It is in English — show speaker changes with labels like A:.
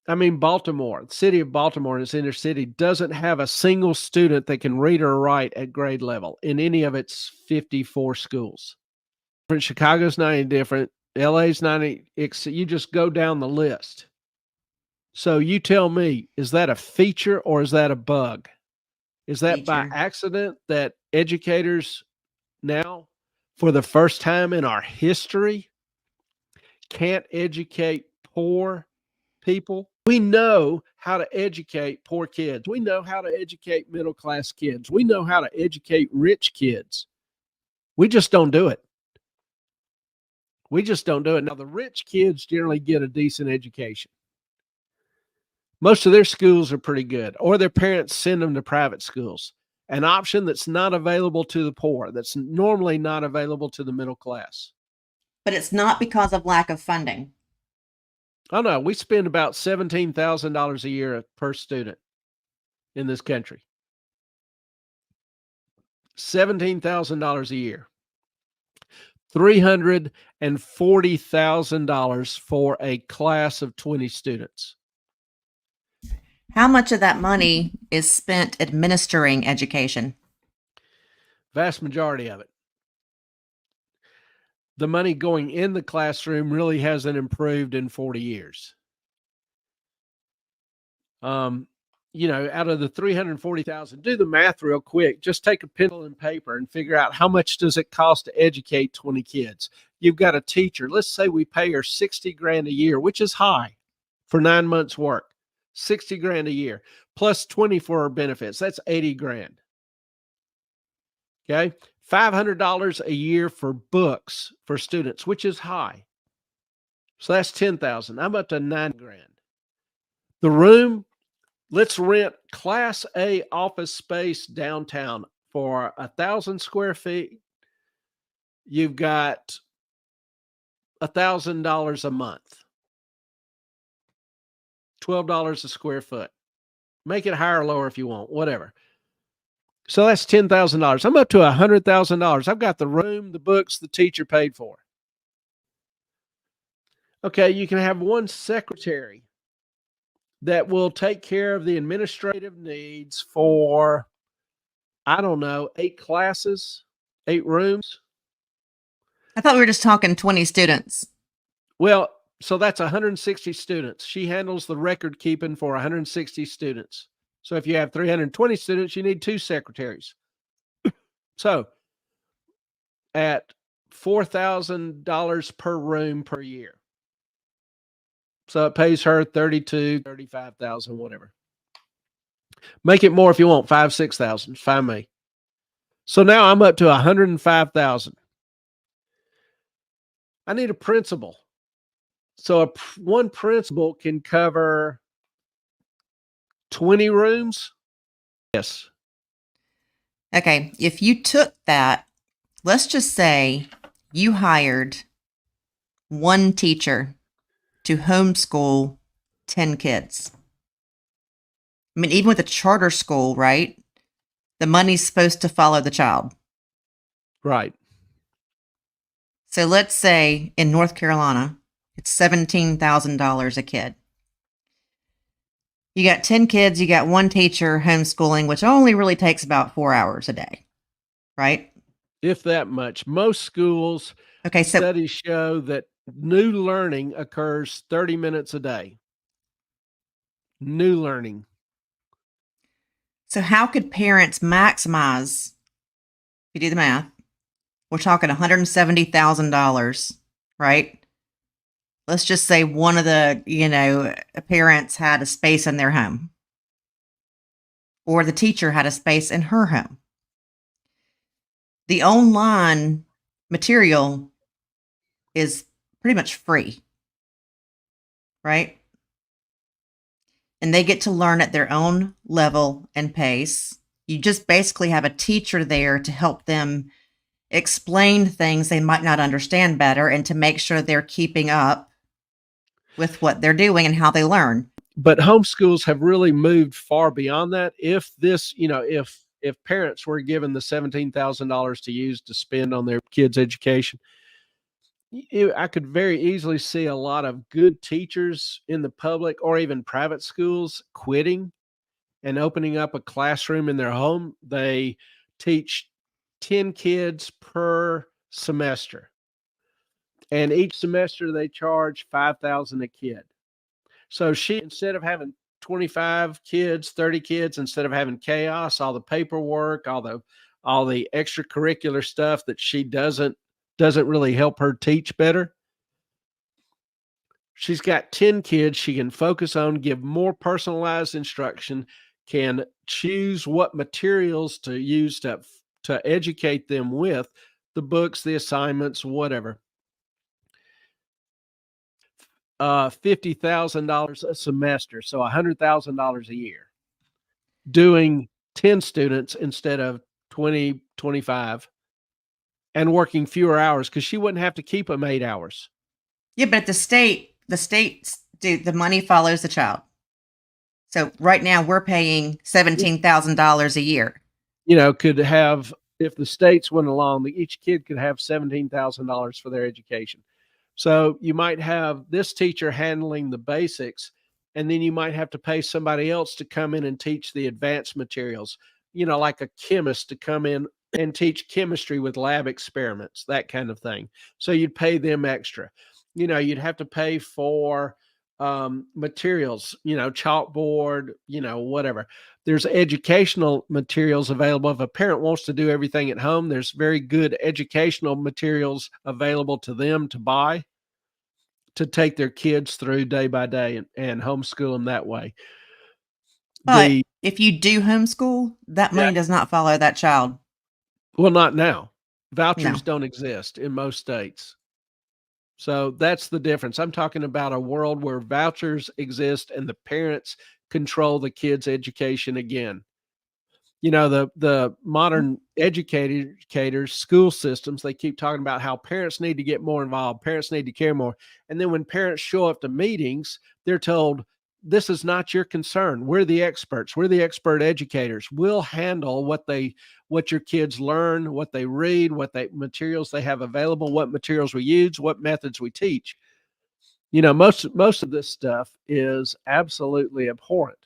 A: I mean, Baltimore, the city of Baltimore in its inner city doesn't have a single student that can read or write at grade level in any of its 54 schools. Chicago's not any different. LA's not any, you just go down the list. So you tell me, is that a feature or is that a bug? Is that by
B: Feature.
A: accident that educators now, for the first time in our history, can't educate poor people? We know how to educate poor kids. We know how to educate middle class kids. We know how to educate rich kids. We just don't do it. We just don't do it. Now, the rich kids generally get a decent education. Most of their schools are pretty good, or their parents send them to private schools, an option that's not available to the poor, that's normally not available to the middle class.
B: But it's not because of lack of funding.
A: Oh, no, we spend about $17,000 a year per student in this country. $17,000 a year. $340,000 for a class of 20 students.
B: How much of that money is spent administering education?
A: Vast majority of it. The money going in the classroom really hasn't improved in 40 years. Out of the 340,000, do the math real quick. Just take a pencil and paper and figure out how much does it cost to educate 20 kids. You've got a teacher. Let's say we pay her 60 grand a year, which is high for 9 months work. 60 grand a year plus 20 for her benefits. That's 80 grand. Okay. $500 a year for books for students, which is high. So that's 10,000. I'm up to 9 grand. The room, let's rent Class A office space downtown for 1,000 square feet. You've got $1,000 a month. $12 a square foot. Make it higher or lower if you want, whatever. So that's $10,000. I'm up to $100,000. I've got the room, the books, the teacher paid for. Okay, you can have one secretary that will take care of the administrative needs for, I don't know, 8 classes, 8 rooms.
B: I thought we were just talking 20 students.
A: Well, so that's 160 students. She handles the record keeping for 160 students. So if you have 320 students, you need 2 secretaries. So at $4,000 per room per year. So it pays her $32,000, $35,000, whatever. Make it more if you want, $5,000, $6,000. Fine me. So now I'm up to $105,000. I need a principal. So one principal can cover 20 rooms? Yes.
B: Okay, if you took that, let's just say you hired one teacher to homeschool 10 kids. I mean, even with a charter school, right? The money's supposed to follow the child.
A: Right.
B: So let's say in North Carolina, it's $17,000 a kid. You got 10 kids, you got one teacher homeschooling, which only really takes about 4 hours a day, right?
A: If that much. Most schools, studies show that new learning occurs 30 minutes a day. New learning.
B: So how could parents maximize, if you do the math, we're talking $170,000, right? Let's just say one of the, parents had a space in their home, or the teacher had a space in her home. The online material is pretty much free, right? And they get to learn at their own level and pace. You just basically have a teacher there to help them explain things they might not understand better and to make sure they're keeping up with what they're doing and how they learn.
A: But homeschools have really moved far beyond that. If this, if parents were given the $17,000 to use to spend on their kids' education, I could very easily see a lot of good teachers in the public or even private schools quitting and opening up a classroom in their home. They teach 10 kids per semester, and each semester they charge 5,000 a kid. So she, instead of having 25 kids, 30 kids, instead of having chaos, all the paperwork, all the extracurricular stuff that she doesn't really help her teach better. She's got 10 kids she can focus on, give more personalized instruction, can choose what materials to use to educate them with, the books, the assignments, whatever. $50,000 a semester, so $100,000 a year, doing 10 students instead of 20, 25, and working fewer hours because she wouldn't have to keep them 8 hours.
B: Yeah, but the states do, the money follows the child. So right now we're paying $17,000 a year.
A: Could have, if the states went along, each kid could have $17,000 for their education. So you might have this teacher handling the basics, and then you might have to pay somebody else to come in and teach the advanced materials, like a chemist to come in and teach chemistry with lab experiments, that kind of thing. So you'd pay them extra. You'd have to pay for materials, chalkboard, whatever. There's educational materials available. If a parent wants to do everything at home, there's very good educational materials available to them to buy to take their kids through day by day and homeschool them that way.
B: But if you do homeschool, that money does not follow that child.
A: Well, not now. Vouchers don't exist in most states. So that's the difference. I'm talking about a world where vouchers exist and the parents control the kids' education again. The modern educators, school systems, they keep talking about how parents need to get more involved, parents need to care more. And then when parents show up to meetings, they're told, this is not your concern. We're the experts. We're the expert educators. We'll handle what your kids learn, what they read, materials they have available, what materials we use, what methods we teach. Most of this stuff is absolutely abhorrent.